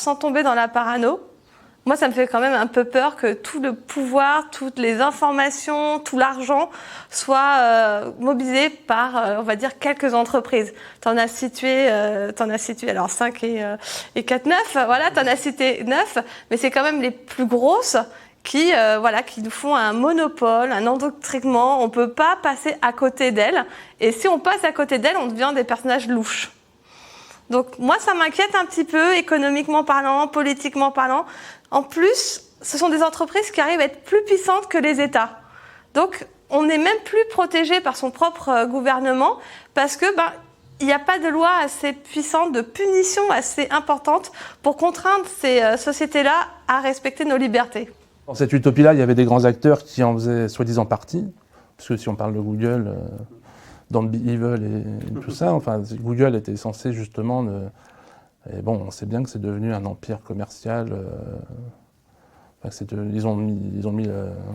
sans tomber dans la parano, moi, ça me fait quand même un peu peur que tout le pouvoir, toutes les informations, tout l'argent soit mobilisé par, on va dire, quelques entreprises. T'en as situé alors 5 et 4, 9, voilà, t'en as cité 9, mais c'est quand même les plus grosses qui nous font un monopole, un endoctrinement. On peut pas passer à côté d'elles. Et si on passe à côté d'elles, on devient des personnages louches. Donc moi, ça m'inquiète un petit peu, économiquement parlant, politiquement parlant. En plus, ce sont des entreprises qui arrivent à être plus puissantes que les États. Donc, on n'est même plus protégé par son propre gouvernement parce que il n'y a pas de loi assez puissante, de punition assez importante pour contraindre ces sociétés-là à respecter nos libertés. Dans cette utopie-là, il y avait des grands acteurs qui en faisaient soi-disant partie. Parce que si on parle de Google, Don't Be Evil et tout ça, enfin, Google était censé justement... Et bon, on sait bien que c'est devenu un empire commercial. Ils ont mis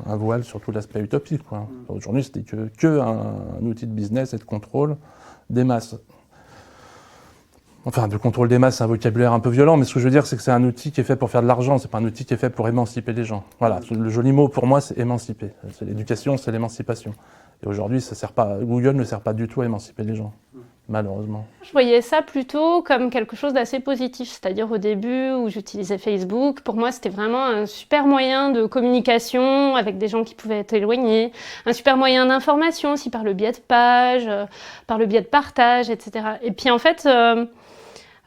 un voile sur tout l'aspect utopique, quoi. Aujourd'hui, c'était que un outil de business et de contrôle des masses. Enfin, de contrôle des masses, c'est un vocabulaire un peu violent, mais ce que je veux dire, c'est que c'est un outil qui est fait pour faire de l'argent, c'est pas un outil qui est fait pour émanciper les gens. Voilà, le joli mot pour moi, c'est émanciper. C'est l'éducation, c'est l'émancipation. Et aujourd'hui, Google ne sert pas du tout à émanciper les gens. Malheureusement. Je voyais ça plutôt comme quelque chose d'assez positif, c'est-à-dire au début où j'utilisais Facebook, pour moi c'était vraiment un super moyen de communication avec des gens qui pouvaient être éloignés, un super moyen d'information aussi par le biais de pages, par le biais de partage, etc. Et puis en fait,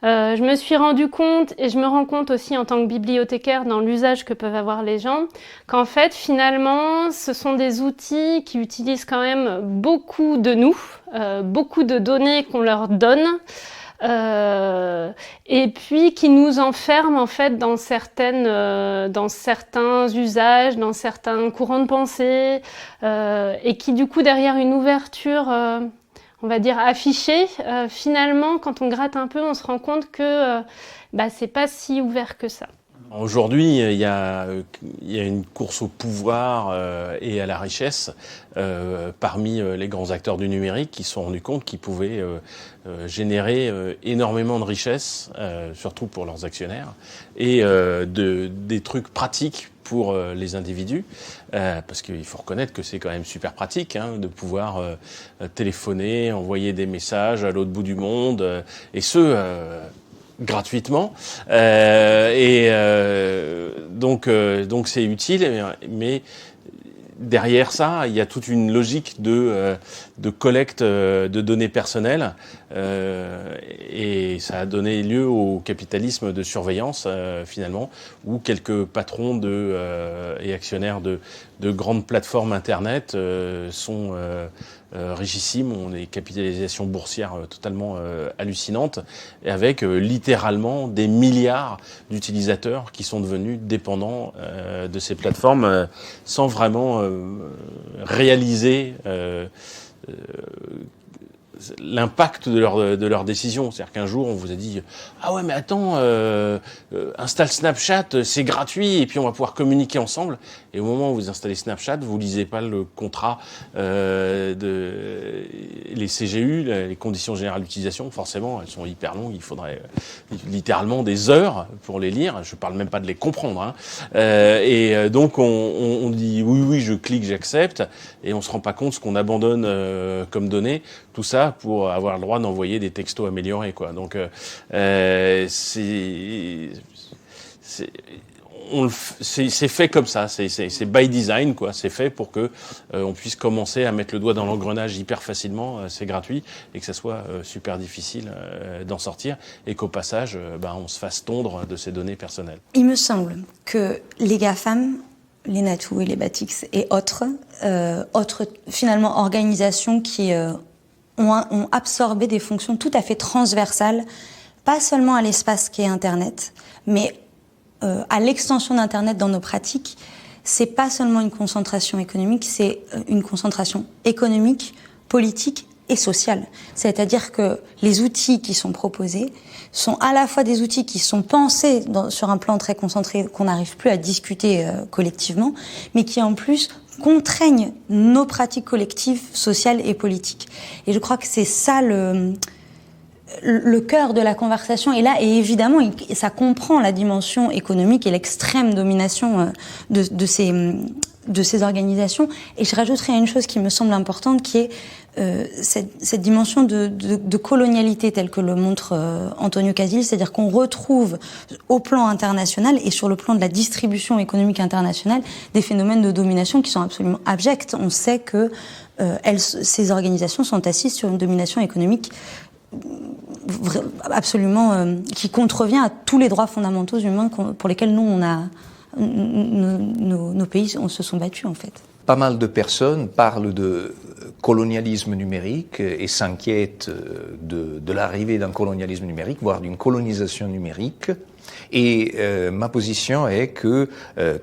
je me suis rendu compte, et je me rends compte aussi en tant que bibliothécaire dans l'usage que peuvent avoir les gens, qu'en fait finalement ce sont des outils qui utilisent quand même beaucoup de nous, beaucoup de données qu'on leur donne, et puis qui nous enferment en fait dans certains usages, dans certains courants de pensée, et qui du coup derrière une ouverture on va dire affichée, finalement quand on gratte un peu on se rend compte que c'est pas si ouvert que ça. Aujourd'hui, il y a une course au pouvoir et à la richesse parmi les grands acteurs du numérique qui se sont rendus compte qu'ils pouvaient générer énormément de richesses, surtout pour leurs actionnaires, et des trucs pratiques pour les individus, parce qu'il faut reconnaître que c'est quand même super pratique de pouvoir téléphoner, envoyer des messages à l'autre bout du monde, et gratuitement, donc c'est utile, mais derrière ça, il y a toute une logique de collecte de données personnelles, et ça a donné lieu au capitalisme de surveillance finalement, où quelques patrons et actionnaires de grandes plateformes internet sont richissimes, ont des capitalisations boursières totalement hallucinantes, et avec littéralement des milliards d'utilisateurs qui sont devenus dépendants de ces plateformes sans vraiment réaliser l'impact de leur décision. C'est-à-dire qu'un jour, on vous a dit « Ah ouais, mais attends, installe Snapchat, c'est gratuit, et puis on va pouvoir communiquer ensemble. » Et au moment où vous installez Snapchat, vous lisez pas le contrat, les CGU, les conditions générales d'utilisation. Forcément, elles sont hyper longues. Il faudrait littéralement des heures pour les lire. Je parle même pas de les comprendre. Donc, on dit « Oui, je clique, j'accepte. » Et on se rend pas compte ce qu'on abandonne comme données. Tout ça pour avoir le droit d'envoyer des textos améliorés, quoi. Donc, c'est fait comme ça, c'est by design, quoi. C'est fait pour que on puisse commencer à mettre le doigt dans l'engrenage hyper facilement, c'est gratuit, et que ça soit super difficile d'en sortir, et qu'au passage, on se fasse tondre de ces données personnelles. Il me semble que les GAFAM, les Natou et les Batix et autres finalement organisations qui ont absorbé des fonctions tout à fait transversales, pas seulement à l'espace qu'est Internet, mais à l'extension d'Internet dans nos pratiques. C'est pas seulement une concentration économique, c'est une concentration économique, politique et sociale. C'est-à-dire que les outils qui sont proposés sont à la fois des outils qui sont pensés sur un plan très concentré, qu'on n'arrive plus à discuter collectivement, mais qui en plus contraignent nos pratiques collectives, sociales et politiques. Et je crois que c'est ça le cœur de la conversation est là, et évidemment, ça comprend la dimension économique et l'extrême domination de ces organisations. Et je rajouterais une chose qui me semble importante, qui est cette dimension de colonialité telle que le montre Antonio Casilli, c'est-à-dire qu'on retrouve au plan international et sur le plan de la distribution économique internationale des phénomènes de domination qui sont absolument abjects. On sait que ces organisations sont assises sur une domination économique absolument qui contrevient à tous les droits fondamentaux humains pour lesquels nous nos pays se sont battus en fait. Pas mal de personnes parlent de colonialisme numérique et s'inquiètent de l'arrivée d'un colonialisme numérique, voire d'une colonisation numérique. Et ma position est que,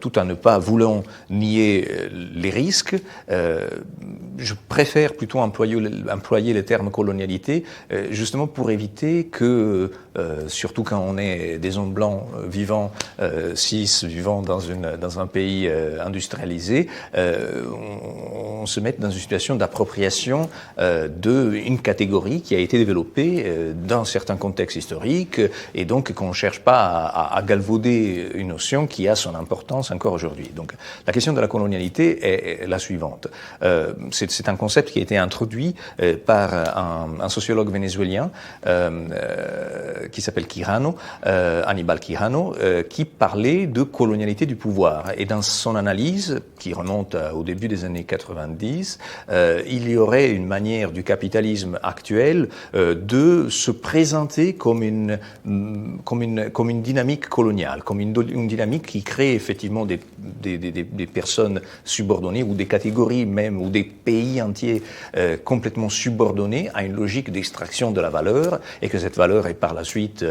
tout en ne pas voulant nier les risques, je préfère plutôt employer le terme colonialité, justement pour éviter que, surtout quand on est des hommes blancs vivant, cis, vivant dans un pays industrialisé, on se mette dans une situation d'appropriation d'une catégorie qui a été développée dans certains contextes historiques, et donc qu'on ne cherche pas à galvauder une notion qui a son importance encore aujourd'hui. Donc la question de la colonialité est la suivante. C'est un concept qui a été introduit par un sociologue vénézuélien qui s'appelle Quijano, Aníbal Quijano, qui parlait de colonialité du pouvoir. Et dans son analyse, qui remonte au début des années 90, il y aurait une manière du capitalisme actuel de se présenter comme une dynamique coloniale, comme une dynamique qui crée effectivement des personnes subordonnées ou des catégories même ou des pays entiers complètement subordonnés à une logique d'extraction de la valeur, et que cette valeur est par la suite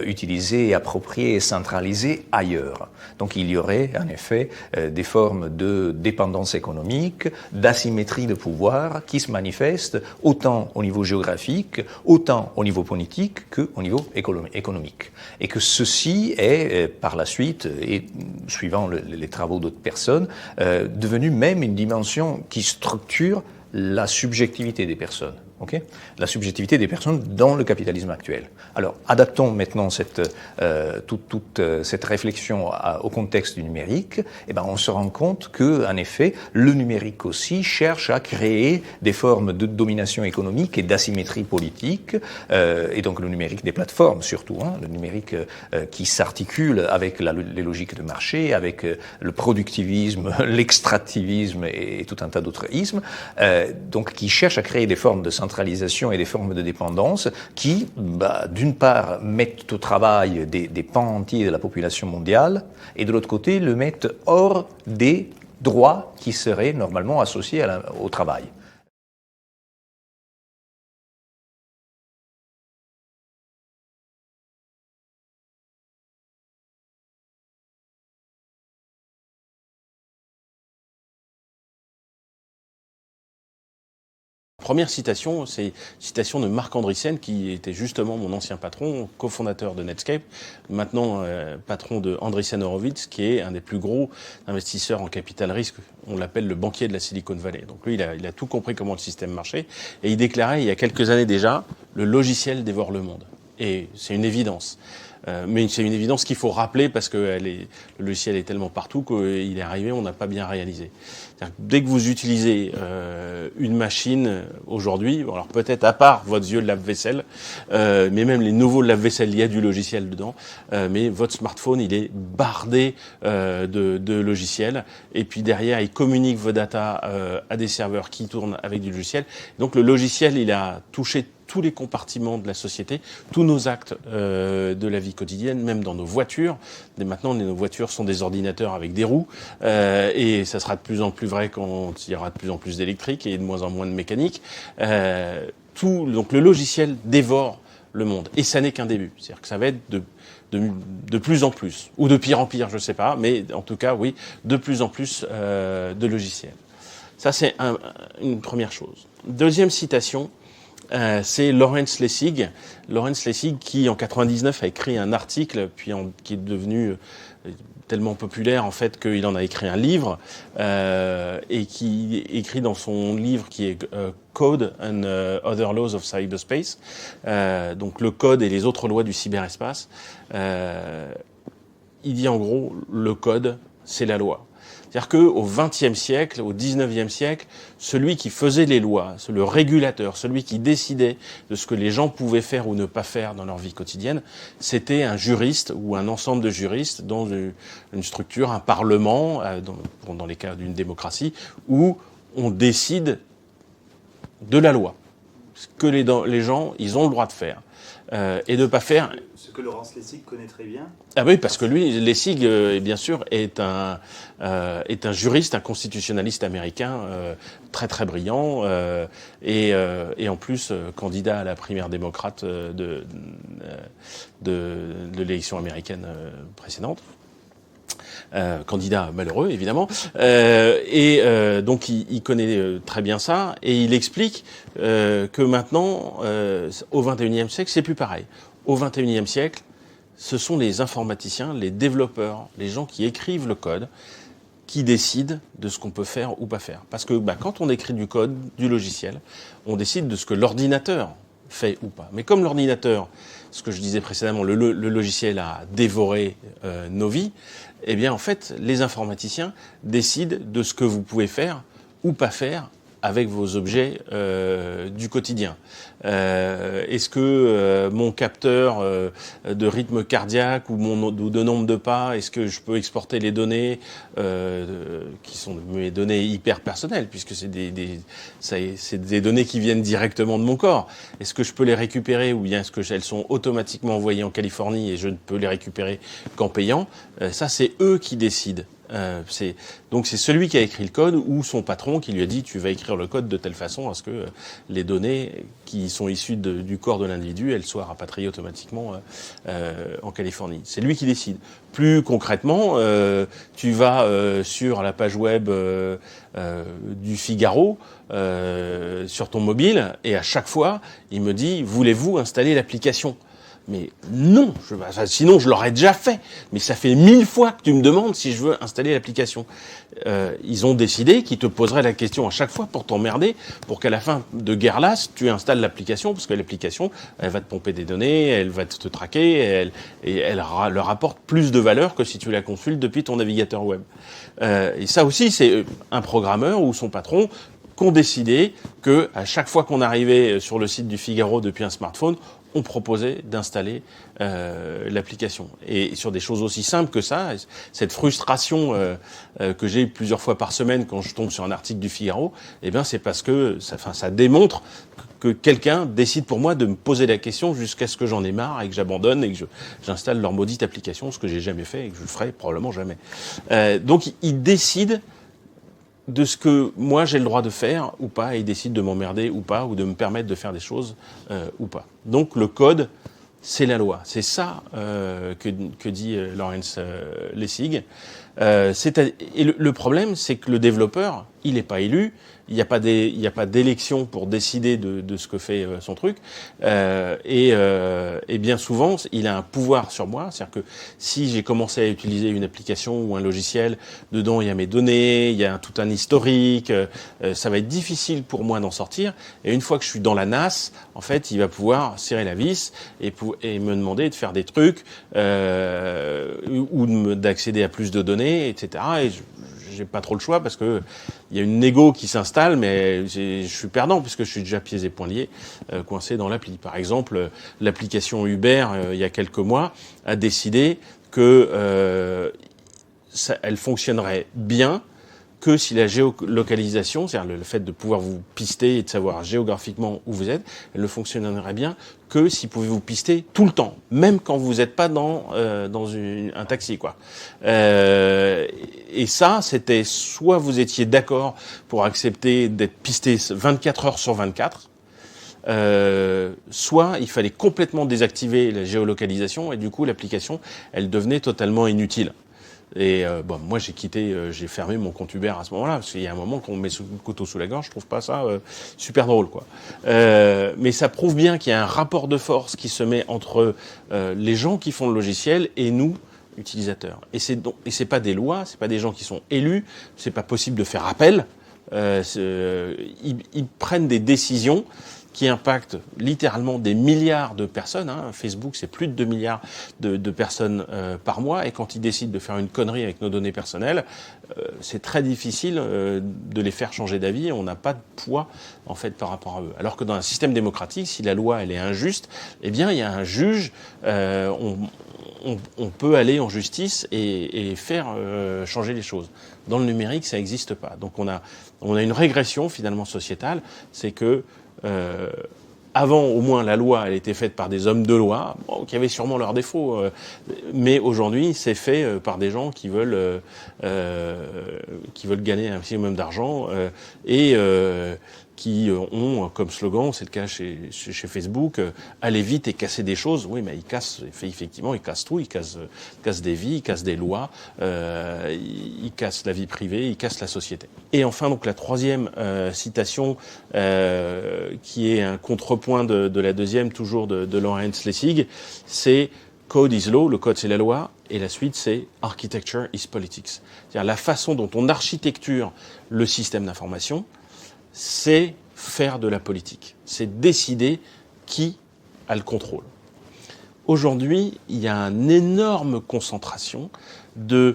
utilisée, appropriée et centralisée ailleurs. Donc il y aurait en effet des formes de dépendance économique, d'asymétrie de pouvoir qui se manifestent autant au niveau géographique, autant au niveau politique qu'au niveau économique. Et que ceci est par la suite, et suivant les travaux d'autres personnes, devenu même une dimension qui structure la subjectivité des personnes. Okay, la subjectivité des personnes dans le capitalisme actuel. Alors, adaptons maintenant toute cette réflexion au contexte du numérique. Eh ben, on se rend compte que, en effet, le numérique aussi cherche à créer des formes de domination économique et d'asymétrie politique, et donc le numérique des plateformes surtout, le numérique qui s'articule avec les logiques de marché, avec le productivisme, l'extractivisme et tout un tas d'autres ismes, donc qui cherche à créer des formes de centralisation et des formes de dépendance qui, d'une part, mettent au travail des pans entiers de la population mondiale, et de l'autre côté, le mettent hors des droits qui seraient normalement associés au travail. Première citation, c'est une citation de Marc Andreessen, qui était justement mon ancien patron, cofondateur de Netscape, maintenant patron de Andreessen Horowitz, qui est un des plus gros investisseurs en capital risque. On l'appelle le banquier de la Silicon Valley. Donc lui, il a tout compris comment le système marchait. Et il déclarait il y a quelques années déjà, le logiciel dévore le monde. Et c'est une évidence. Mais c'est une évidence qu'il faut rappeler parce que le logiciel est tellement partout qu'il est arrivé, on n'a pas bien réalisé. Dès que vous utilisez une machine aujourd'hui, alors peut-être à part votre vieux lave-vaisselle, mais même les nouveaux lave-vaisselle, il y a du logiciel dedans, mais votre smartphone, il est bardé de logiciels, et puis derrière, il communique vos datas à des serveurs qui tournent avec du logiciel. Donc le logiciel, il a touché tous les compartiments de la société, tous nos actes de la vie quotidienne, même dans nos voitures. Et maintenant, nos voitures sont des ordinateurs avec des roues, et ça sera de plus en plus vrai quand il y aura de plus en plus d'électrique et de moins en moins de mécanique. Donc le logiciel dévore le monde, et ça n'est qu'un début. C'est-à-dire que ça va être de plus en plus, ou de pire en pire, je ne sais pas, mais en tout cas, oui, de plus en plus de logiciels. Ça, c'est une première chose. Deuxième citation, c'est Lawrence Lessig. Lawrence Lessig qui, en 99, a écrit un article, puis qui est devenu tellement populaire en fait qu'il en a écrit un livre et qui écrit dans son livre qui est Code and Other Laws of Cyberspace, donc le code et les autres lois du cyberespace. Il dit en gros le code c'est la loi. C'est-à-dire qu'au XXe siècle, au XIXe siècle, celui qui faisait les lois, le régulateur, celui qui décidait de ce que les gens pouvaient faire ou ne pas faire dans leur vie quotidienne, c'était un juriste ou un ensemble de juristes dans une structure, un parlement, dans les cas d'une démocratie, où on décide de la loi. Ce que les gens, ils ont le droit de faire. Et de ne pas faire... Ce que Laurence Lessig connaît très bien. Ah oui, parce que lui, Lessig, bien sûr, est un juriste, un constitutionnaliste américain très très brillant et en plus candidat à la primaire démocrate de l'élection américaine précédente. Candidat malheureux évidemment donc il connaît très bien ça et il explique que maintenant au XXIe siècle c'est plus pareil. Au XXIe siècle, ce sont les informaticiens, les développeurs, les gens qui écrivent le code qui décident de ce qu'on peut faire ou pas faire. Parce que quand on écrit du code, du logiciel, on décide de ce que l'ordinateur fait ou pas. Mais comme l'ordinateur, ce que je disais précédemment, le logiciel a dévoré nos vies, eh bien en fait, les informaticiens décident de ce que vous pouvez faire ou pas faire avec vos objets du quotidien. Est-ce que mon capteur de rythme cardiaque ou de nombre de pas, est-ce que je peux exporter les données qui sont mes données hyper personnelles, puisque c'est des données qui viennent directement de mon corps. Est-ce que je peux les récupérer ou bien est-ce que elles sont automatiquement envoyées en Californie et je ne peux les récupérer qu'en payant? Ça, c'est eux qui décident. Donc c'est celui qui a écrit le code ou son patron qui lui a dit tu vas écrire le code de telle façon à ce que les données qui sont issues du corps de l'individu elles soient rapatriées automatiquement en Californie. C'est lui qui décide. Plus concrètement, tu vas sur la page web du Figaro sur ton mobile et à chaque fois il me dit voulez-vous installer l'application? Mais non, sinon je l'aurais déjà fait. Mais ça fait 1000 fois que tu me demandes si je veux installer l'application. Ils ont décidé qu'ils te poseraient la question à chaque fois pour t'emmerder, pour qu'à la fin de guerre lasse, tu installes l'application, parce que l'application, elle va te pomper des données, elle va te traquer, et elle leur apporte plus de valeur que si tu la consultes depuis ton navigateur web. Et ça aussi, c'est un programmeur ou son patron qui ont décidé que à chaque fois qu'on arrivait sur le site du Figaro depuis un smartphone, on proposait d'installer l'application. Et sur des choses aussi simples que ça, cette frustration que j'ai plusieurs fois par semaine quand je tombe sur un article du Figaro, eh bien c'est parce que ça démontre que quelqu'un décide pour moi de me poser la question jusqu'à ce que j'en ai marre et que j'abandonne et que j'installe leur maudite application, ce que j'ai jamais fait et que je le ferai probablement jamais. Donc ils décident de ce que moi j'ai le droit de faire ou pas, et ils décident de m'emmerder ou pas, ou de me permettre de faire des choses ou pas. Donc le code, c'est la loi. C'est ça que dit Laurence Lessig. Et le problème, c'est que le développeur, il n'est pas élu. Il n'y a pas d'élection pour décider de ce que fait son truc. Et bien souvent, il a un pouvoir sur moi. C'est-à-dire que si j'ai commencé à utiliser une application ou un logiciel, dedans il y a mes données, il y a tout un historique, ça va être difficile pour moi d'en sortir. Et une fois que je suis dans la nasse, en fait, il va pouvoir serrer la vis et me demander de faire des trucs ou d'accéder à plus de données, etc. Et j'ai pas trop le choix parce que il y a une négo qui s'installe, mais je suis perdant puisque je suis déjà pieds et poings liés, coincé dans l'appli. Par exemple, l'application Uber, il y a quelques mois, a décidé que elle fonctionnerait bien que si la géolocalisation, c'est-à-dire le fait de pouvoir vous pister et de savoir géographiquement où vous êtes, elle ne fonctionnerait bien que si vous pouvez vous pister tout le temps, même quand vous n'êtes pas dans un taxi, quoi. Et ça, c'était soit vous étiez d'accord pour accepter d'être pisté 24 heures sur 24, soit il fallait complètement désactiver la géolocalisation et du coup l'application, elle devenait totalement inutile. Et moi j'ai fermé mon compte Uber à ce moment-là parce qu'il y a un moment qu'on me met le couteau sous la gorge, je trouve pas ça super drôle, quoi. Mais ça prouve bien qu'il y a un rapport de force qui se met entre les gens qui font le logiciel et nous utilisateurs. Et c'est pas des lois, c'est pas des gens qui sont élus, c'est pas possible de faire appel. Ils prennent des décisions qui impactent littéralement des milliards de personnes. Facebook, c'est plus de 2 milliards de personnes par mois. Et quand ils décident de faire une connerie avec nos données personnelles, c'est très difficile de les faire changer d'avis. On n'a pas de poids, en fait, par rapport à eux. Alors que dans un système démocratique, si la loi, elle est injuste, eh bien, il y a un juge. On peut aller en justice et faire changer les choses. Dans le numérique, ça n'existe pas. Donc on a une régression finalement sociétale, c'est que avant, au moins, la loi, elle était faite par des hommes de loi, qui avaient sûrement leurs défauts, mais aujourd'hui, c'est fait par des gens qui veulent gagner un maximum d'argent et qui ont comme slogan, c'est le cas chez Facebook, aller vite et casser des choses. Oui, mais ils cassent tout, ils cassent des vies, ils cassent des lois, ils cassent la vie privée, ils cassent la société. Et enfin, donc la troisième citation, qui est un contrepoint de la deuxième, toujours de Lawrence Lessig, c'est Code is law, le code c'est la loi, et la suite c'est Architecture is politics. C'est-à-dire la façon dont on architecture le système d'information, c'est faire de la politique. C'est décider qui a le contrôle. Aujourd'hui, il y a une énorme concentration du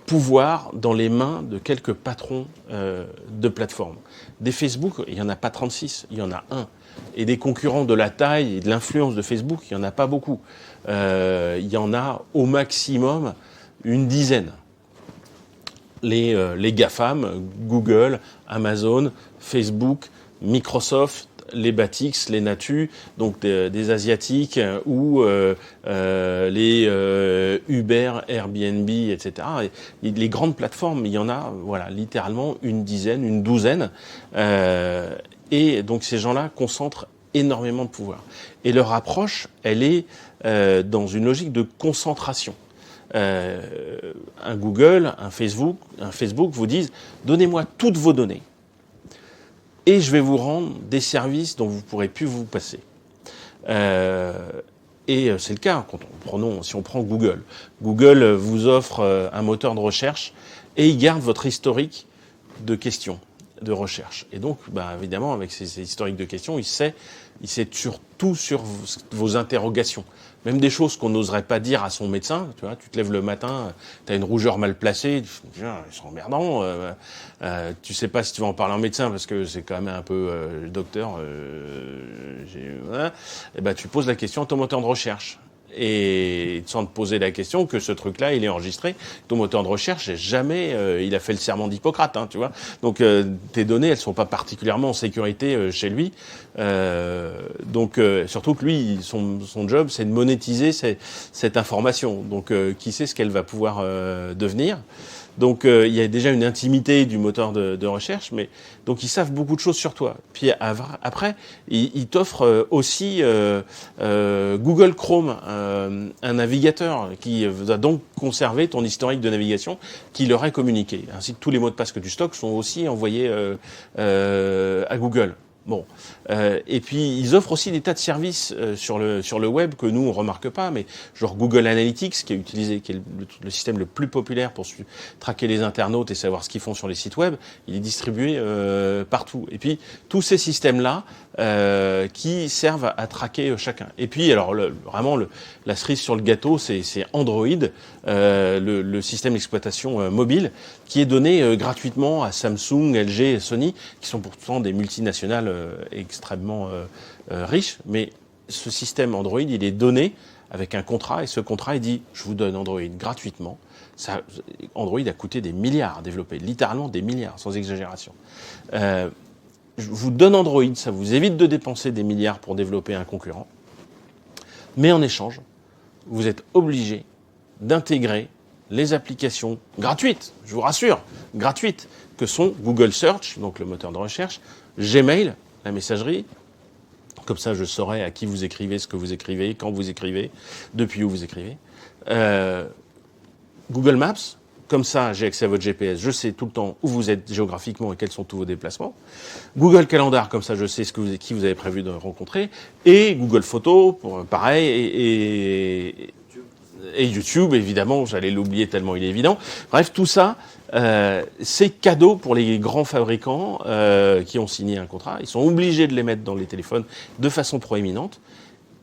pouvoir dans les mains de quelques patrons de plateformes. Des Facebook, il n'y en a pas 36, il y en a un. Et des concurrents de la taille et de l'influence de Facebook, il n'y en a pas beaucoup. Il y en a au maximum une dizaine. Les GAFAM, Google, Amazon, Facebook, Microsoft, les Batix, les Natu, donc des Asiatiques, ou les Uber, Airbnb, etc. Et les grandes plateformes, il y en a, voilà, littéralement une dizaine, une douzaine. Et donc ces gens-là concentrent énormément de pouvoir. Et leur approche, elle est dans une logique de concentration. Un Google, un Facebook vous disent « Donnez-moi toutes vos données et je vais vous rendre des services dont vous ne pourrez plus vous passer. » Et c'est le cas si on prend Google. Google vous offre un moteur de recherche et il garde votre historique de questions de recherche. Et donc, évidemment, avec ces historiques de questions, il sait surtout sur vos interrogations. Même des choses qu'on n'oserait pas dire à son médecin. Tu vois, tu te lèves le matin, tu as une rougeur mal placée, ils sont emmerdants. Tu sais pas si tu vas en parler en médecin parce que c'est quand même un peu docteur. Et tu poses la question à ton moteur de recherche. Et sans te poser la question que ce truc-là, il est enregistré. Ton moteur de recherche, jamais il a fait le serment d'Hippocrate, tu vois. Donc tes données, elles sont pas particulièrement en sécurité chez lui. Surtout que lui, son job, c'est de monétiser cette information. Donc qui sait ce qu'elle va pouvoir devenir. Donc il y a déjà une intimité du moteur de recherche, mais donc ils savent beaucoup de choses sur toi. Puis après, ils t'offrent aussi Google Chrome, un navigateur qui va donc conserver ton historique de navigation qui leur est communiqué, ainsi que tous les mots de passe que tu stockes sont aussi envoyés à Google. Bon, et puis ils offrent aussi des tas de services sur le web que nous on remarque pas, mais genre Google Analytics qui est le système le plus populaire pour traquer les internautes et savoir ce qu'ils font sur les sites web, il est distribué partout. Et puis tous ces systèmes là qui servent à traquer chacun. Et puis alors vraiment la cerise sur le gâteau, c'est Android, le système d'exploitation mobile qui est donné gratuitement à Samsung, LG et Sony, qui sont pourtant des multinationales extrêmement riches, mais ce système Android, il est donné avec un contrat, et ce contrat, il dit, je vous donne Android gratuitement. Android a coûté des milliards à développer, littéralement des milliards, sans exagération. Je vous donne Android, ça vous évite de dépenser des milliards pour développer un concurrent, mais en échange, vous êtes obligé d'intégrer les applications gratuites, je vous rassure, gratuites, que sont Google Search, donc le moteur de recherche, Gmail, la messagerie, comme ça je saurai à qui vous écrivez, ce que vous écrivez, quand vous écrivez, depuis où vous écrivez. Google Maps, comme ça j'ai accès à votre GPS, je sais tout le temps où vous êtes géographiquement et quels sont tous vos déplacements. Google Calendar, comme ça je sais qui vous avez prévu de rencontrer. Et Google Photos, pareil, Et YouTube, évidemment, j'allais l'oublier tellement il est évident. Bref, tout ça, c'est cadeau pour les grands fabricants qui ont signé un contrat. Ils sont obligés de les mettre dans les téléphones de façon proéminente.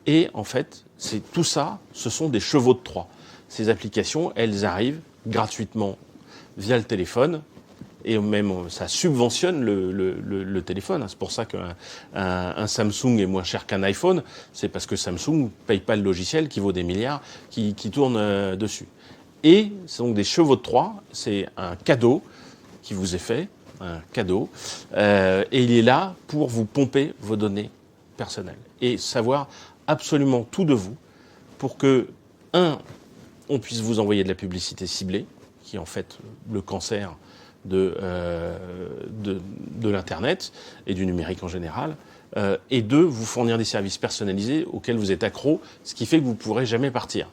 Et en fait, tout ça, ce sont des chevaux de Troie. Ces applications, elles arrivent gratuitement via le téléphone. Et même, ça subventionne le téléphone. C'est pour ça qu'un Samsung est moins cher qu'un iPhone. C'est parce que Samsung ne paye pas le logiciel qui vaut des milliards qui tourne dessus. Et c'est donc des chevaux de Troie. C'est un cadeau qui vous est fait, un cadeau. Et il est là pour vous pomper vos données personnelles. Et savoir absolument tout de vous pour que, on puisse vous envoyer de la publicité ciblée, qui est en fait le cancer de l'Internet et du numérique en général, et vous fournir des services personnalisés auxquels vous êtes accro, ce qui fait que vous ne pourrez jamais partir.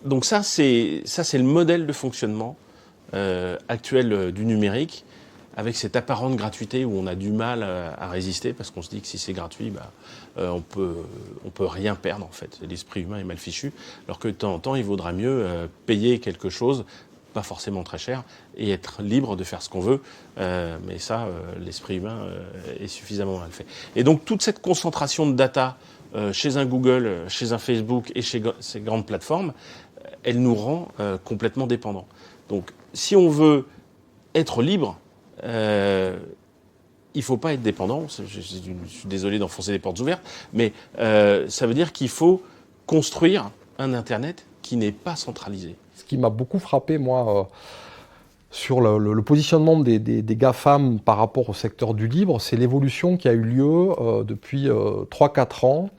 Donc ça, c'est le modèle de fonctionnement actuel du numérique, avec cette apparente gratuité où on a du mal à résister, parce qu'on se dit que si c'est gratuit, on peut rien perdre en fait. L'esprit humain est mal fichu, alors que de temps en temps, il vaudra mieux payer quelque chose pas forcément très cher, et être libre de faire ce qu'on veut. Mais ça, l'esprit humain est suffisamment mal fait. Et donc, toute cette concentration de data chez un Google, chez un Facebook et chez ces grandes plateformes, elle nous rend complètement dépendants. Donc, si on veut être libre, il ne faut pas être dépendant. Je suis désolé d'enfoncer des portes ouvertes, mais ça veut dire qu'il faut construire un Internet qui n'est pas centralisé. Ce qui m'a beaucoup frappé, moi, sur le positionnement des GAFAM par rapport au secteur du libre, c'est l'évolution qui a eu lieu depuis 3-4 ans,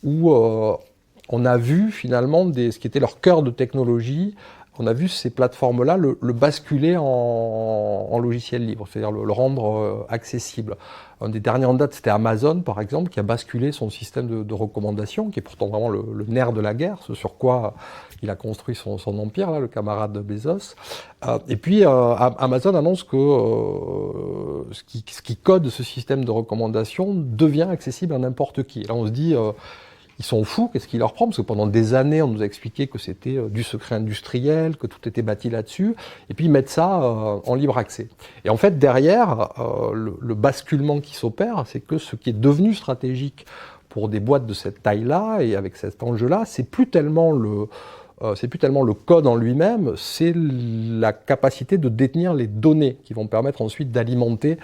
où on a vu finalement ce qui était leur cœur de technologie, on a vu ces plateformes-là le basculer en logiciel libre, c'est-à-dire le rendre accessible. Un des derniers en date, c'était Amazon, par exemple, qui a basculé son système de recommandation, qui est pourtant vraiment le nerf de la guerre, ce sur quoi il a construit son empire, là, le camarade Bezos. Et puis, Amazon annonce que ce qui code ce système de recommandation devient accessible à n'importe qui. Là, on se dit... ils sont fous, qu'est-ce qui leur prend? Parce que pendant des années, on nous a expliqué que c'était du secret industriel, que tout était bâti là-dessus, et puis ils mettent ça en libre accès. Et en fait, derrière, le basculement qui s'opère, c'est que ce qui est devenu stratégique pour des boîtes de cette taille-là, et avec cet enjeu-là, c'est plus tellement le code en lui-même, c'est la capacité de détenir les données qui vont permettre ensuite d'alimenter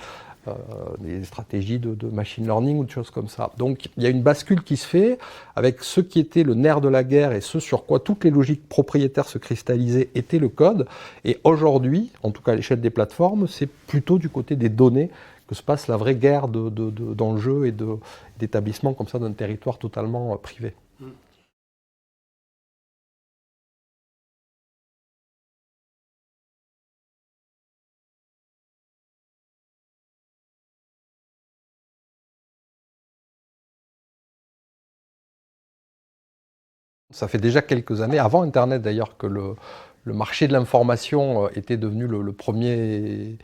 des stratégies de machine learning ou de choses comme ça. Donc il y a une bascule qui se fait avec ce qui était le nerf de la guerre et ce sur quoi toutes les logiques propriétaires se cristallisaient était le code. Et aujourd'hui, en tout cas à l'échelle des plateformes, c'est plutôt du côté des données que se passe la vraie guerre d'enjeux et d'établissements comme ça d'un territoire totalement privé. Ça fait déjà quelques années, avant Internet d'ailleurs, que le marché de l'information était devenu le premier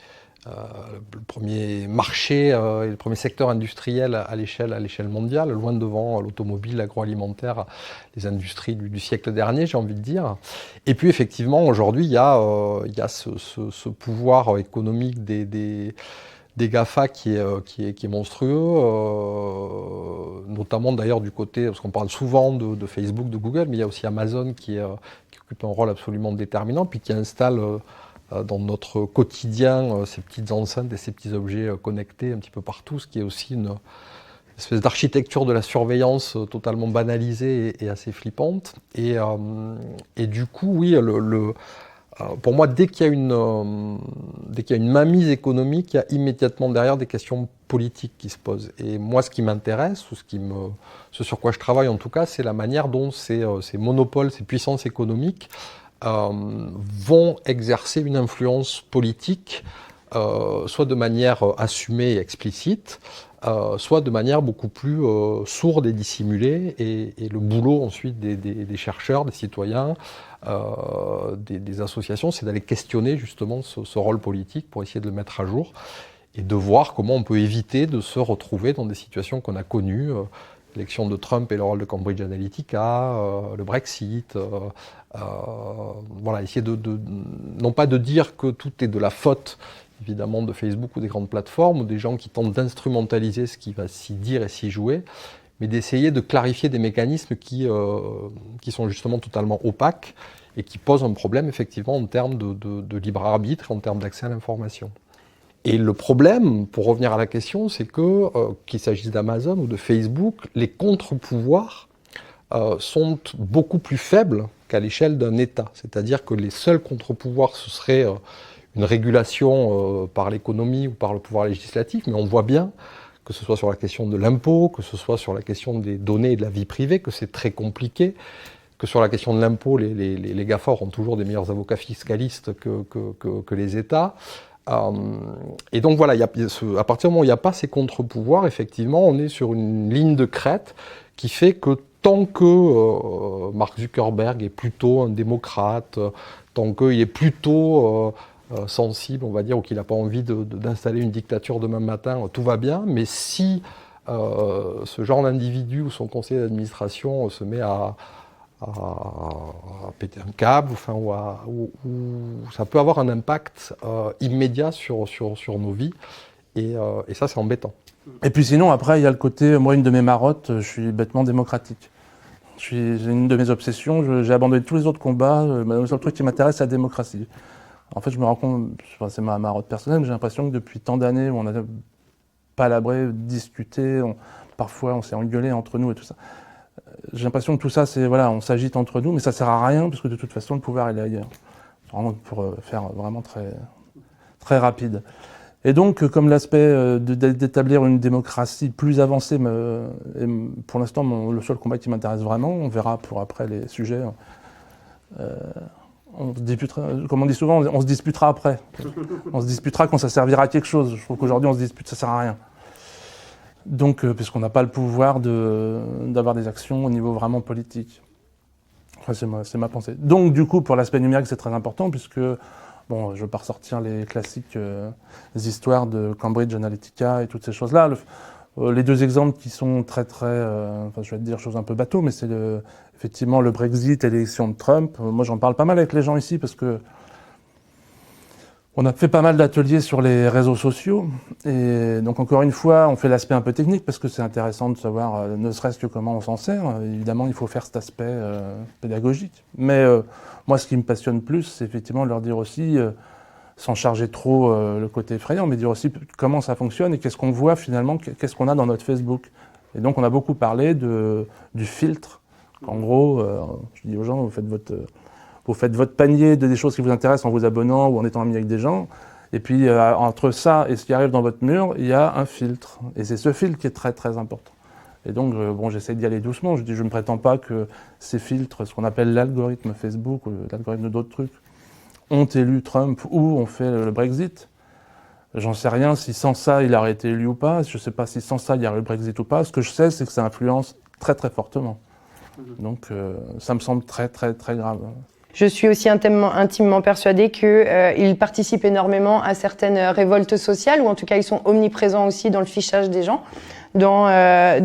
marché et le premier secteur industriel à l'échelle mondiale, loin devant l'automobile, l'agroalimentaire, les industries du siècle dernier, j'ai envie de dire. Et puis effectivement, aujourd'hui, il y a ce pouvoir économique des GAFA qui est monstrueux, notamment d'ailleurs du côté, parce qu'on parle souvent de Facebook, de Google, mais il y a aussi Amazon qui occupe un rôle absolument déterminant, puis qui installe dans notre quotidien ces petites enceintes et ces petits objets connectés un petit peu partout, ce qui est aussi une espèce d'architecture de la surveillance totalement banalisée et assez flippante. Et du coup, oui, pour moi, dès qu'il y a une mainmise économique, il y a immédiatement derrière des questions politiques qui se posent. Et moi, ce qui m'intéresse, ou ce sur quoi je travaille en tout cas, c'est la manière dont ces monopoles, ces puissances économiques vont exercer une influence politique, soit de manière assumée et explicite, soit de manière beaucoup plus sourde et dissimulée. Et le boulot ensuite des chercheurs, des citoyens, des associations, c'est d'aller questionner justement ce rôle politique pour essayer de le mettre à jour et de voir comment on peut éviter de se retrouver dans des situations qu'on a connues, l'élection de Trump et le rôle de Cambridge Analytica, le Brexit, voilà, essayer non pas de dire que tout est de la faute évidemment de Facebook ou des grandes plateformes ou des gens qui tentent d'instrumentaliser ce qui va s'y dire et s'y jouer, mais d'essayer de clarifier des mécanismes qui sont justement totalement opaques et qui posent un problème effectivement en termes de libre arbitre, en termes d'accès à l'information. Et le problème, pour revenir à la question, c'est que, qu'il s'agisse d'Amazon ou de Facebook, les contre-pouvoirs sont beaucoup plus faibles qu'à l'échelle d'un État. C'est-à-dire que les seuls contre-pouvoirs, ce serait une régulation par l'économie ou par le pouvoir législatif, mais on voit bien, que ce soit sur la question de l'impôt, que ce soit sur la question des données et de la vie privée, que c'est très compliqué, que sur la question de l'impôt, les GAFA ont toujours des meilleurs avocats fiscalistes que les États. Et donc voilà, à partir du moment où il n'y a pas ces contre-pouvoirs, effectivement, on est sur une ligne de crête qui fait que tant que Mark Zuckerberg est plutôt un démocrate, tant qu'il est plutôt sensible, on va dire, ou qu'il n'a pas envie d'installer une dictature demain matin, tout va bien. Mais si ce genre d'individu ou son conseiller d'administration se met à péter un câble, enfin, ou ça peut avoir un impact immédiat sur nos vies, et ça c'est embêtant. Et puis sinon, après, il y a le côté, moi, une de mes marottes, je suis bêtement démocratique. J'ai une de mes obsessions, j'ai abandonné tous les autres combats, le seul truc qui m'intéresse, c'est la démocratie. En fait, je me rends compte, c'est ma marotte personnelle, mais j'ai l'impression que depuis tant d'années où on a palabré, discuté, parfois on s'est engueulé entre nous et tout ça, j'ai l'impression que tout ça, c'est, voilà, on s'agite entre nous, mais ça sert à rien, parce que de toute façon, le pouvoir, il est ailleurs. Vraiment, pour faire vraiment très, très rapide. Et donc, comme l'aspect d'établir une démocratie plus avancée, est pour l'instant, le seul combat qui m'intéresse vraiment, on verra pour après les sujets. On se disputera, comme on dit souvent, on se disputera après. On se disputera quand ça servira à quelque chose. Je trouve qu'aujourd'hui, on se dispute, ça sert à rien. Donc, puisqu'on n'a pas le pouvoir d'avoir des actions au niveau vraiment politique. Enfin, c'est ma pensée. Donc, du coup, pour l'aspect numérique, c'est très important, puisque, bon, je ne veux pas ressortir les classiques les histoires de Cambridge Analytica et toutes ces choses-là. Les deux exemples qui sont très, enfin, je vais te dire choses un peu bateau, mais c'est effectivement le Brexit et l'élection de Trump. Moi, j'en parle pas mal avec les gens ici, parce que on a fait pas mal d'ateliers sur les réseaux sociaux, et donc encore une fois, on fait l'aspect un peu technique parce que c'est intéressant de savoir ne serait-ce que comment on s'en sert. Évidemment, il faut faire cet aspect pédagogique. Mais moi, ce qui me passionne plus, c'est effectivement leur dire aussi, sans charger trop le côté effrayant, mais dire aussi comment ça fonctionne et qu'est-ce qu'on voit finalement, qu'est-ce qu'on a dans notre Facebook. Et donc, on a beaucoup parlé du filtre. En gros, je dis aux gens, vous faites votre panier des choses qui vous intéressent en vous abonnant ou en étant ami avec des gens. Et puis, entre ça et ce qui arrive dans votre mur, il y a un filtre. Et c'est ce filtre qui est très, très important. Et donc, bon, j'essaie d'y aller doucement. Je ne me prétends pas que ces filtres, ce qu'on appelle l'algorithme Facebook ou l'algorithme d'autres trucs, ont élu Trump ou ont fait le Brexit. J'en sais rien si sans ça, il aurait été élu ou pas. Je ne sais pas si sans ça, il y aurait eu le Brexit ou pas. Ce que je sais, c'est que ça influence très, très fortement. Donc, ça me semble très, très, très grave. Je suis aussi intimement persuadée qu'ils participent énormément à certaines révoltes sociales, ou en tout cas ils sont omniprésents aussi dans le fichage des gens, dans la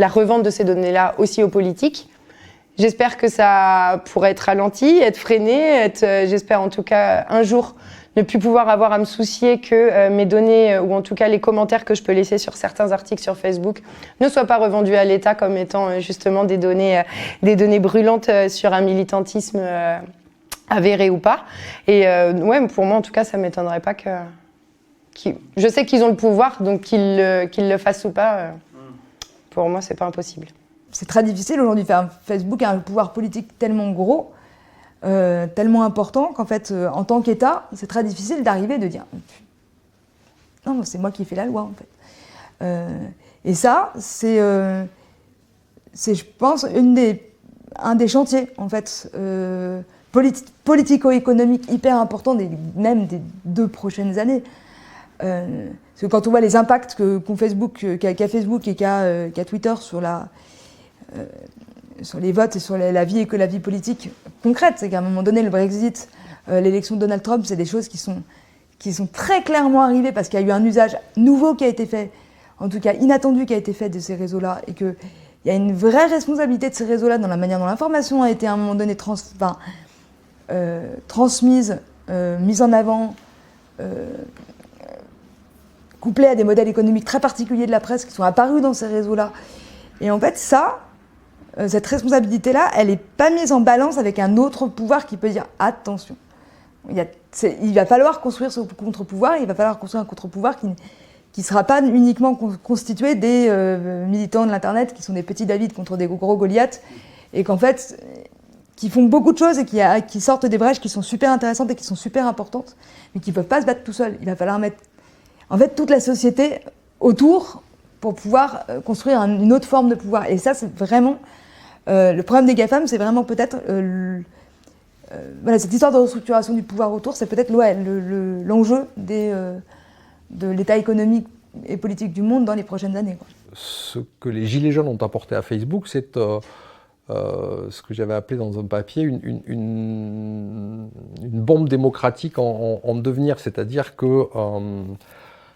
revente de ces données-là aussi aux politiques. J'espère que ça pourrait être ralenti, être freiné, j'espère en tout cas un jour ne plus pouvoir avoir à me soucier que mes données, ou en tout cas les commentaires que je peux laisser sur certains articles sur Facebook, ne soient pas revendus à l'État comme étant justement des données brûlantes sur un militantisme avéré ou pas. Et ouais, pour moi en tout cas, ça m'étonnerait pas je sais qu'ils ont le pouvoir, donc qu'ils le fassent ou pas, pour moi c'est pas impossible. C'est très difficile aujourd'hui. Facebook a un pouvoir politique tellement gros, tellement important qu'en fait, en tant qu'État, c'est très difficile d'arriver de dire non, c'est moi qui ai fait la loi en fait. Et ça, c'est je pense un des chantiers en fait politico-économiques hyper importants même des 2 prochaines années. Parce que quand on voit les impacts qu'a Facebook et qu'a Twitter sur les votes et sur la vie politique concrète, c'est qu'à un moment donné, le Brexit, l'élection de Donald Trump, c'est des choses qui sont très clairement arrivées parce qu'il y a eu un usage nouveau qui a été fait en tout cas inattendue, qui a été faite de ces réseaux-là, et qu'il y a une vraie responsabilité de ces réseaux-là dans la manière dont l'information a été à un moment donné transmise, mise en avant, couplée à des modèles économiques très particuliers de la presse qui sont apparus dans ces réseaux-là. Et en fait, cette responsabilité-là, elle n'est pas mise en balance avec un autre pouvoir qui peut dire « attention ». Il va falloir construire ce contre-pouvoir, il va falloir construire un contre-pouvoir qui ne sera pas uniquement constitué des militants de l'Internet qui sont des petits David contre des gros Goliaths, et qu'en fait, qui font beaucoup de choses et qui sortent des brèches qui sont super intéressantes et qui sont super importantes, mais qui ne peuvent pas se battre tout seuls. Il va falloir mettre en fait toute la société autour pour pouvoir construire une autre forme de pouvoir. Et ça, c'est vraiment... le problème des GAFAM, c'est vraiment peut-être... cette histoire de restructuration du pouvoir autour, c'est peut-être l'enjeu de l'état économique et politique du monde dans les prochaines années, quoi. Ce que les Gilets jaunes ont apporté à Facebook, c'est ce que j'avais appelé dans un papier une bombe démocratique en devenir. C'est-à-dire que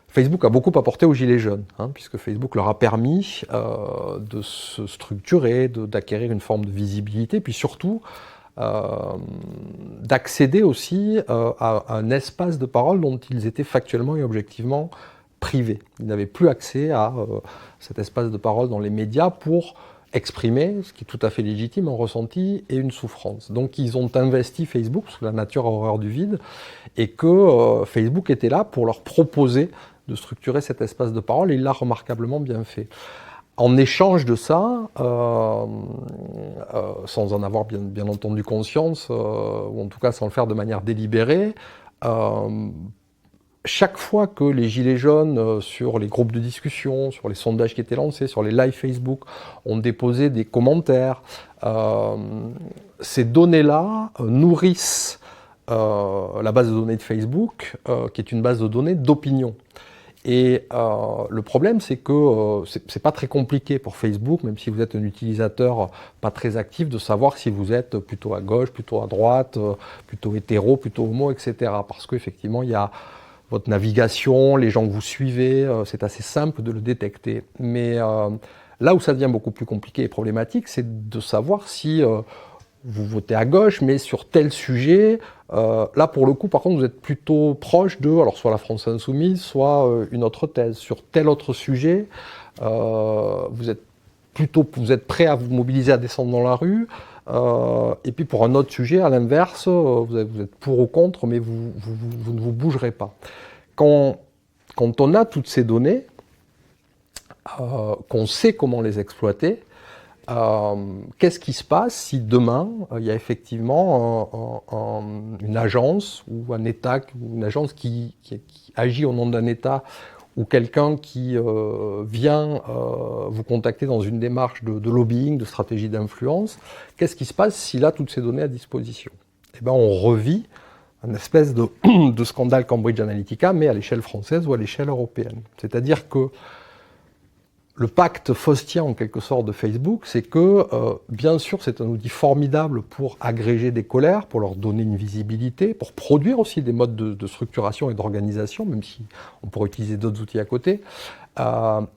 Facebook a beaucoup apporté aux Gilets jaunes, puisque Facebook leur a permis de se structurer, d'acquérir une forme de visibilité, puis surtout d'accéder aussi à un espace de parole dont ils étaient factuellement et objectivement privés. Ils n'avaient plus accès à cet espace de parole dans les médias pour exprimer, ce qui est tout à fait légitime, un ressenti et une souffrance. Donc ils ont investi Facebook, parce que la nature a horreur du vide, et que Facebook était là pour leur proposer de structurer cet espace de parole, et il l'a remarquablement bien fait. En échange de ça, sans en avoir bien entendu conscience, ou en tout cas sans le faire de manière délibérée, chaque fois que les Gilets jaunes, sur les groupes de discussion, sur les sondages qui étaient lancés, sur les lives Facebook, ont déposé des commentaires, ces données-là nourrissent la base de données de Facebook, qui est une base de données d'opinion. Et le problème, c'est que c'est pas très compliqué pour Facebook, même si vous êtes un utilisateur pas très actif, de savoir si vous êtes plutôt à gauche, plutôt à droite, plutôt hétéro, plutôt homo, etc. Parce qu'effectivement, il y a votre navigation, les gens que vous suivez, c'est assez simple de le détecter. Mais là où ça devient beaucoup plus compliqué et problématique, c'est de savoir si vous votez à gauche, mais sur tel sujet, là pour le coup, par contre, vous êtes plutôt proche de, alors soit la France Insoumise, soit une autre thèse. Sur tel autre sujet, vous êtes prêt à vous mobiliser, à descendre dans la rue, et puis pour un autre sujet, à l'inverse, vous êtes pour ou contre, mais vous ne vous bougerez pas. Quand on a toutes ces données, qu'on sait comment les exploiter, qu'est-ce qui se passe si demain il y a effectivement une agence ou un État, ou une agence qui agit au nom d'un État, ou quelqu'un qui vient vous contacter dans une démarche de lobbying, de stratégie d'influence? Qu'est-ce qui se passe s'il a toutes ces données à disposition? Eh bien, on revit une espèce de scandale Cambridge Analytica, mais à l'échelle française ou à l'échelle européenne. C'est-à-dire que le pacte faustien, en quelque sorte, de Facebook, c'est que, bien sûr, c'est un outil formidable pour agréger des colères, pour leur donner une visibilité, pour produire aussi des modes de structuration et d'organisation, même si on pourrait utiliser d'autres outils à côté.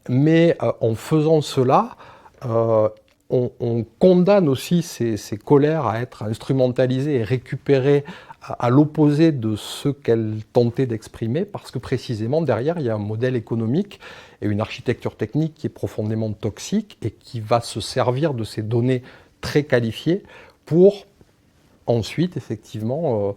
Mais en faisant cela, on condamne aussi ces colères à être instrumentalisées et récupérées à l'opposé de ce qu'elle tentait d'exprimer, parce que précisément derrière il y a un modèle économique et une architecture technique qui est profondément toxique et qui va se servir de ces données très qualifiées pour ensuite effectivement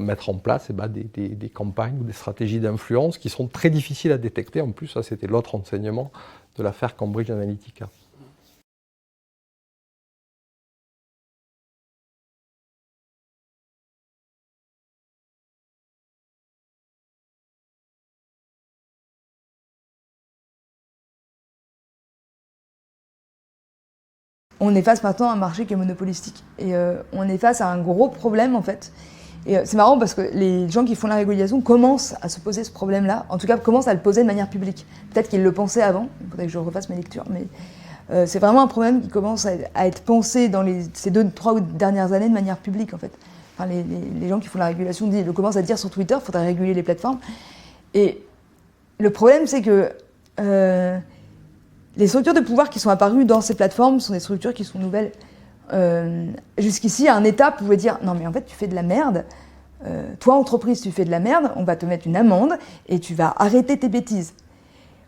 mettre en place des campagnes ou des stratégies d'influence qui sont très difficiles à détecter. En plus, ça c'était l'autre enseignement de l'affaire Cambridge Analytica. On est face maintenant à un marché qui est monopolistique. Et on est face à un gros problème, en fait. Et c'est marrant parce que les gens qui font la régulation commencent à se poser ce problème-là, en tout cas commencent à le poser de manière publique. Peut-être qu'ils le pensaient avant, il faudrait que je refasse mes lectures, mais c'est vraiment un problème qui commence à être pensé dans ces 2-3 dernières années de manière publique, en fait. Enfin, les gens qui font la régulation commencent à dire sur Twitter, il faudrait réguler les plateformes. Et le problème, c'est que les structures de pouvoir qui sont apparues dans ces plateformes sont des structures qui sont nouvelles. Jusqu'ici, un État pouvait dire « Non mais en fait, tu fais de la merde. Toi, entreprise, tu fais de la merde, on va te mettre une amende et tu vas arrêter tes bêtises. »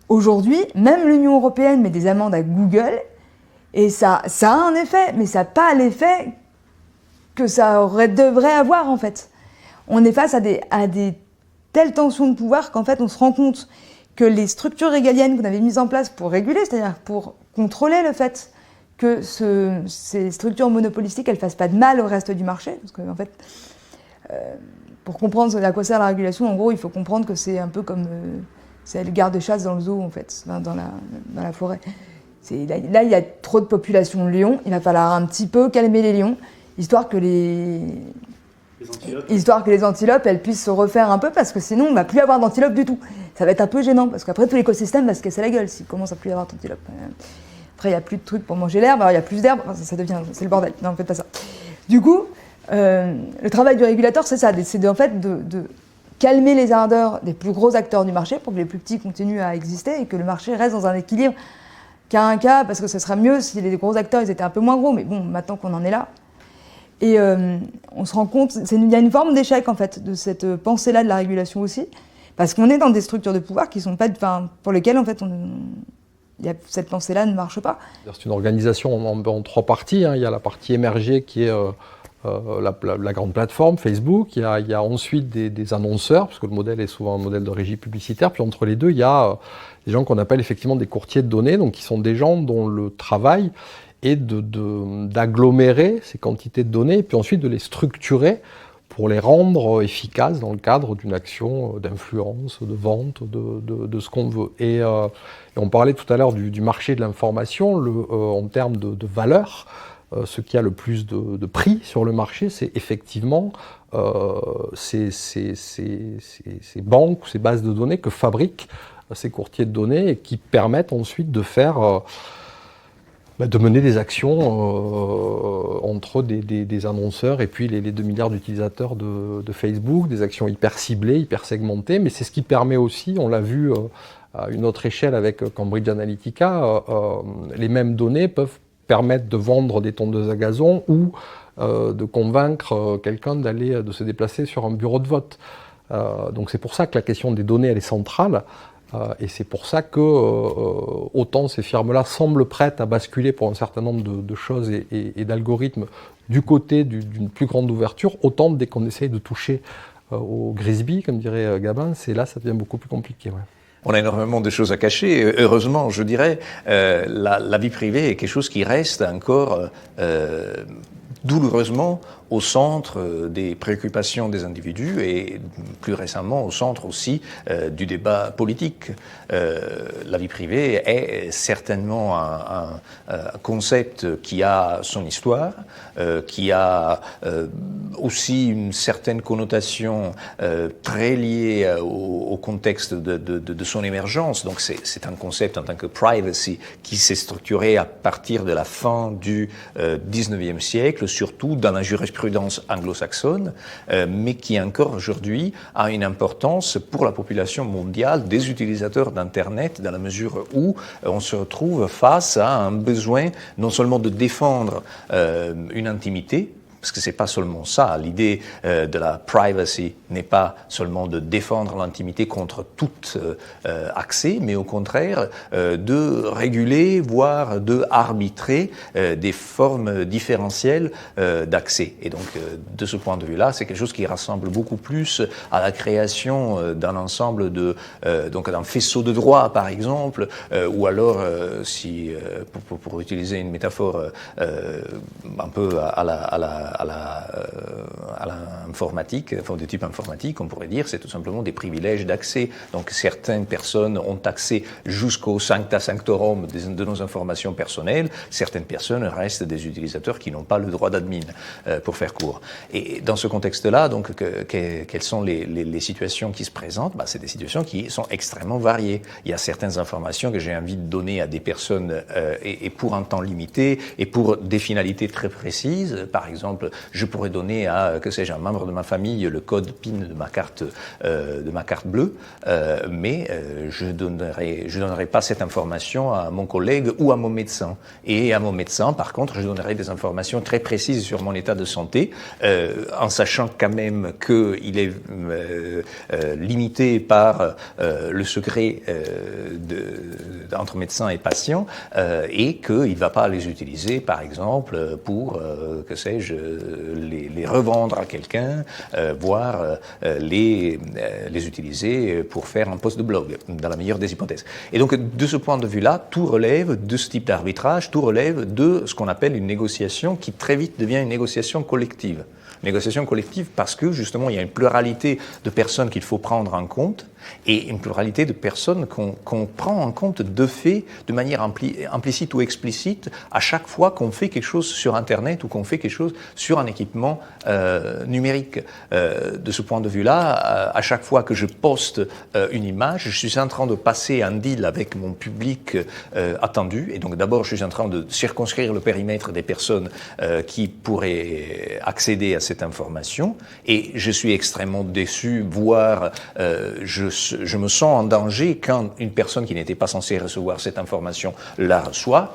Aujourd'hui, même l'Union européenne met des amendes à Google et ça a un effet, mais ça n'a pas l'effet que ça devrait avoir en fait. On est face à des telles tensions de pouvoir qu'en fait on se rend compte que les structures régaliennes qu'on avait mises en place pour réguler, c'est-à-dire pour contrôler le fait que ces structures monopolistiques elles fassent pas de mal au reste du marché, parce que en fait, pour comprendre à quoi sert la régulation, en gros il faut comprendre que c'est un peu comme c'est le garde-chasse dans le zoo en fait, dans la forêt. Là il y a trop de population de lions, il va falloir un petit peu calmer les lions, histoire que les antilopes elles puissent se refaire un peu, parce que sinon on va plus avoir d'antilopes du tout. Ça va être un peu gênant, parce qu'après tout l'écosystème va se casser la gueule s'il commence à plus y avoir d'antilopes. Après il n'y a plus de trucs pour manger l'herbe, alors il y a plus d'herbe, enfin, c'est le bordel. Non, faites pas ça. Du coup, le travail du régulateur c'est ça, c'est en fait de calmer les ardeurs des plus gros acteurs du marché pour que les plus petits continuent à exister et que le marché reste dans un équilibre cas un cas, parce que ce serait mieux si les gros acteurs ils étaient un peu moins gros, mais bon, maintenant qu'on en est là. Et on se rend compte, il y a une forme d'échec en fait de cette pensée-là de la régulation aussi, parce qu'on est dans des structures de pouvoir qui sont pas, pour lesquelles en fait cette pensée-là ne marche pas. C'est une organisation en trois parties. Il y a la partie émergée qui est la grande plateforme Facebook. Il y a ensuite des annonceurs, parce que le modèle est souvent un modèle de régie publicitaire. Puis entre les deux, il y a des gens qu'on appelle effectivement des courtiers de données, donc qui sont des gens dont le travail est d'agglomérer ces quantités de données et puis ensuite de les structurer pour les rendre efficaces dans le cadre d'une action d'influence, de vente, de ce qu'on veut. Et on parlait tout à l'heure du marché de l'information, en termes de valeur, ce qui a le plus de prix sur le marché, c'est effectivement ces banques ou ces bases de données que fabriquent ces courtiers de données et qui permettent ensuite de faire... de mener des actions entre des annonceurs et puis les 2 milliards d'utilisateurs de Facebook, des actions hyper ciblées, hyper segmentées, mais c'est ce qui permet aussi, on l'a vu à une autre échelle avec Cambridge Analytica, les mêmes données peuvent permettre de vendre des tondeuses à gazon ou de convaincre quelqu'un de se déplacer sur un bureau de vote. Donc c'est pour ça que la question des données elle est centrale. Et c'est pour ça que autant ces firmes-là semblent prêtes à basculer pour un certain nombre de choses et d'algorithmes du côté d'une plus grande ouverture, autant dès qu'on essaye de toucher au Grisby, comme dirait Gabin, là ça devient beaucoup plus compliqué. Ouais. On a énormément de choses à cacher. Heureusement, je dirais, la vie privée est quelque chose qui reste encore douloureusement au centre des préoccupations des individus et plus récemment au centre aussi du débat politique. La vie privée est certainement un concept qui a son histoire, qui a aussi une certaine connotation très liée au contexte de son émergence. Donc c'est un concept en tant que privacy qui s'est structuré à partir de la fin du 19e siècle, surtout dans la jurisprudence anglo-saxonne, mais qui encore aujourd'hui a une importance pour la population mondiale des utilisateurs d'Internet, dans la mesure où on se retrouve face à un besoin non seulement de défendre une intimité, parce que c'est pas seulement ça, l'idée de la privacy n'est pas seulement de défendre l'intimité contre tout accès, mais au contraire de réguler, voire de arbitrer des formes différentielles d'accès. Et donc de ce point de vue-là, c'est quelque chose qui rassemble beaucoup plus à la création d'un ensemble donc d'un faisceau de droits, par exemple, ou alors pour utiliser une métaphore un peu à l'informatique, enfin de type informatique, on pourrait dire, c'est tout simplement des privilèges d'accès. Donc certaines personnes ont accès jusqu'au sancta sanctorum de nos informations personnelles, certaines personnes restent des utilisateurs qui n'ont pas le droit d'admin, pour faire court. Et dans ce contexte-là, donc, quelles sont les situations qui se présentent? C'est des situations qui sont extrêmement variées. Il y a certaines informations que j'ai envie de donner à des personnes et pour un temps limité et pour des finalités très précises, par exemple exemple, je pourrais donner à, que sais-je, un membre de ma famille le code PIN de ma carte bleue, mais je donnerai pas cette information à mon collègue ou à mon médecin. Et à mon médecin, par contre, je donnerai des informations très précises sur mon état de santé, en sachant quand même qu'il est limité par le secret entre médecin et patient, et qu'il ne va pas les utiliser, par exemple, pour, que sais-je, les revendre à quelqu'un, voire les utiliser pour faire un post de blog, dans la meilleure des hypothèses. Et donc, de ce point de vue-là, tout relève de ce type d'arbitrage, tout relève de ce qu'on appelle une négociation qui très vite devient une négociation collective. Négociation collective parce que, justement, il y a une pluralité de personnes qu'il faut prendre en compte et une pluralité de personnes qu'on prend en compte de fait, de manière implicite ou explicite, à chaque fois qu'on fait quelque chose sur Internet ou qu'on fait quelque chose sur un équipement numérique. De ce point de vue-là, à chaque fois que je poste une image, je suis en train de passer un deal avec mon public attendu. Et donc d'abord, je suis en train de circonscrire le périmètre des personnes qui pourraient accéder à cette information. Et je suis extrêmement déçu, voire je me sens en danger quand une personne qui n'était pas censée recevoir cette information la reçoit.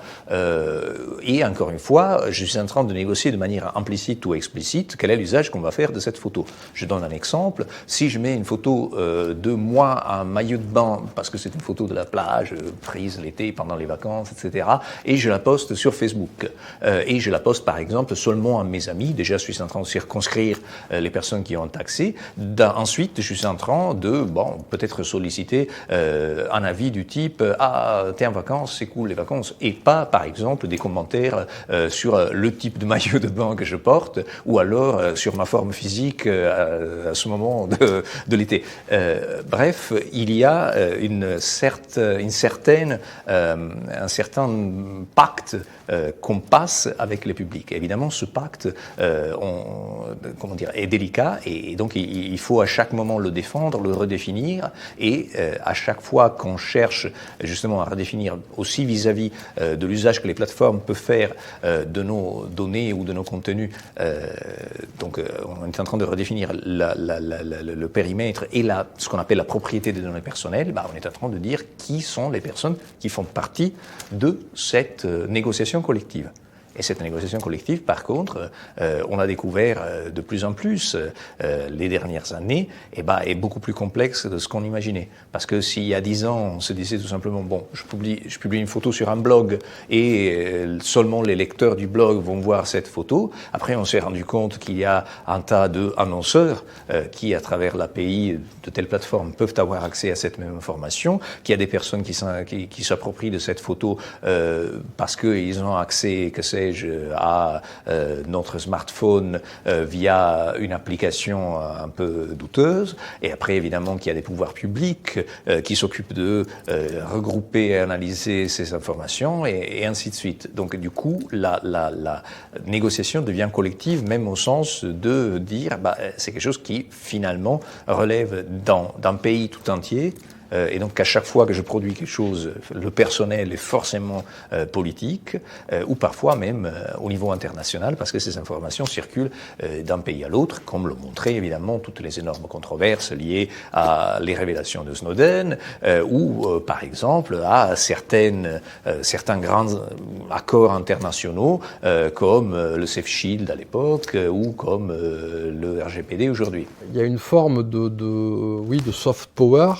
Et encore une fois, je suis en train de négocier de manière implicite ou explicite quel est l'usage qu'on va faire de cette photo. Je donne un exemple. Si je mets une photo de moi en maillot de bain, parce que c'est une photo de la plage, prise l'été pendant les vacances, etc., et je la poste sur Facebook, et je la poste par exemple seulement à mes amis, déjà je suis en train de circonscrire les personnes qui ont accès. Ensuite, je suis en train de, peut-être solliciter un avis du type « Ah, t'es en vacances, c'est cool les vacances », et pas, par exemple, des commentaires sur le type de maillot de bain que je porte, ou alors sur ma forme physique à ce moment de l'été. Bref, il y a un certain pacte qu'on passe avec les publics. Évidemment, ce pacte est délicat, et donc il faut à chaque moment le défendre, le redéfinir, et à chaque fois qu'on cherche justement à redéfinir aussi vis-à-vis de l'usage que les plateformes peuvent faire de nos données ou de nos contenus, donc on est en train de redéfinir le périmètre et ce qu'on appelle la propriété des données personnelles, on est en train de dire qui sont les personnes qui font partie de cette négociation collective. Et cette négociation collective, par contre, on a découvert de plus en plus les dernières années, est beaucoup plus complexe de ce qu'on imaginait. Parce que s'il y a 10 ans, on se disait tout simplement, je publie une photo sur un blog et seulement les lecteurs du blog vont voir cette photo. Après, on s'est rendu compte qu'il y a un tas d'annonceurs qui, à travers l'API de telle plateforme, peuvent avoir accès à cette même information, qu'il y a des personnes qui s'approprient de cette photo parce qu'ils ont accès, à notre smartphone via une application un peu douteuse. Et après, évidemment, qu'il y a des pouvoirs publics qui s'occupent de regrouper et analyser ces informations, et ainsi de suite. Donc, du coup, la négociation devient collective, même au sens de dire c'est quelque chose qui, finalement, relève d'un pays tout entier. Et donc, à chaque fois que je produis quelque chose, le personnel est forcément politique, ou parfois même au niveau international, parce que ces informations circulent d'un pays à l'autre, comme l'ont montré évidemment toutes les énormes controverses liées à les révélations de Snowden, ou par exemple à certains grands accords internationaux, comme le Safe Shield à l'époque, ou comme le RGPD aujourd'hui. Il y a une forme de soft power,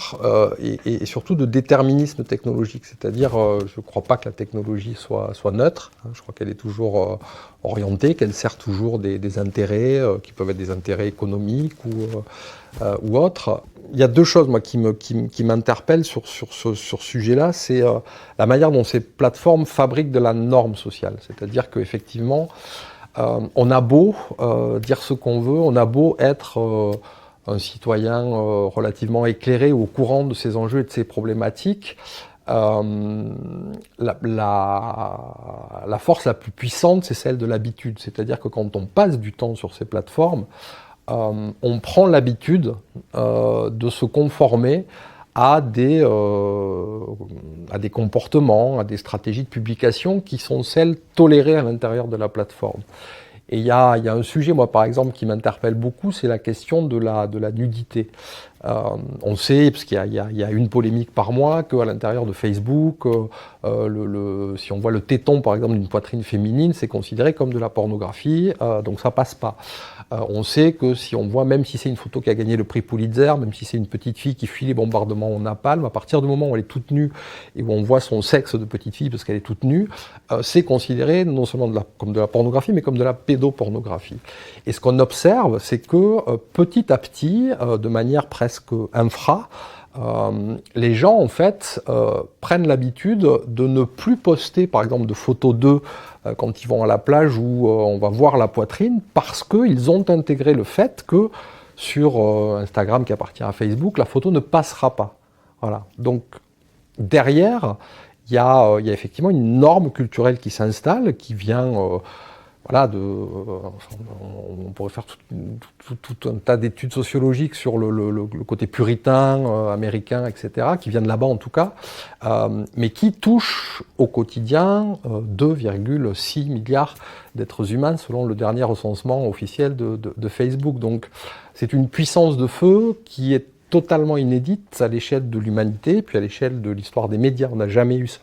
et surtout de déterminisme technologique. C'est-à-dire, je ne crois pas que la technologie soit neutre. Je crois qu'elle est toujours orientée, qu'elle sert toujours des intérêts qui peuvent être des intérêts économiques ou autres. Il y a deux choses qui m'interpellent sur ce sujet-là. C'est la manière dont ces plateformes fabriquent de la norme sociale. C'est-à-dire qu'effectivement, on a beau dire ce qu'on veut, on a beau être un citoyen relativement éclairé au courant de ces enjeux et de ces problématiques, la force la plus puissante, c'est celle de l'habitude. C'est-à-dire que quand on passe du temps sur ces plateformes, on prend l'habitude de se conformer à des comportements, à des stratégies de publication qui sont celles tolérées à l'intérieur de la plateforme. Et il y a un sujet, moi par exemple, qui m'interpelle beaucoup, c'est la question de la nudité. On sait, parce qu'il y a une polémique par mois, qu'à l'intérieur de Facebook, si on voit le téton par exemple d'une poitrine féminine, c'est considéré comme de la pornographie, donc ça passe pas. On sait que si on voit, même si c'est une photo qui a gagné le prix Pulitzer, même si c'est une petite fille qui fuit les bombardements au napalm, à partir du moment où elle est toute nue et où on voit son sexe de petite fille parce qu'elle est toute nue, c'est considéré non seulement comme de la pornographie, mais comme de la pédopornographie. Et ce qu'on observe, c'est que petit à petit, de manière presque infra, les gens en fait prennent l'habitude de ne plus poster par exemple de photos d'eux quand ils vont à la plage où on va voir la poitrine, parce qu'ils ont intégré le fait que sur Instagram qui appartient à Facebook, la photo ne passera pas. Voilà. Donc derrière, il y a effectivement une norme culturelle qui s'installe, qui vient voilà, on pourrait faire tout un tas d'études sociologiques sur le côté puritain, américain, etc., qui viennent là-bas en tout cas, mais qui touchent au quotidien 2,6 milliards d'êtres humains selon le dernier recensement officiel de Facebook. Donc c'est une puissance de feu qui est totalement inédite à l'échelle de l'humanité, puis à l'échelle de l'histoire des médias. On n'a jamais eu ça.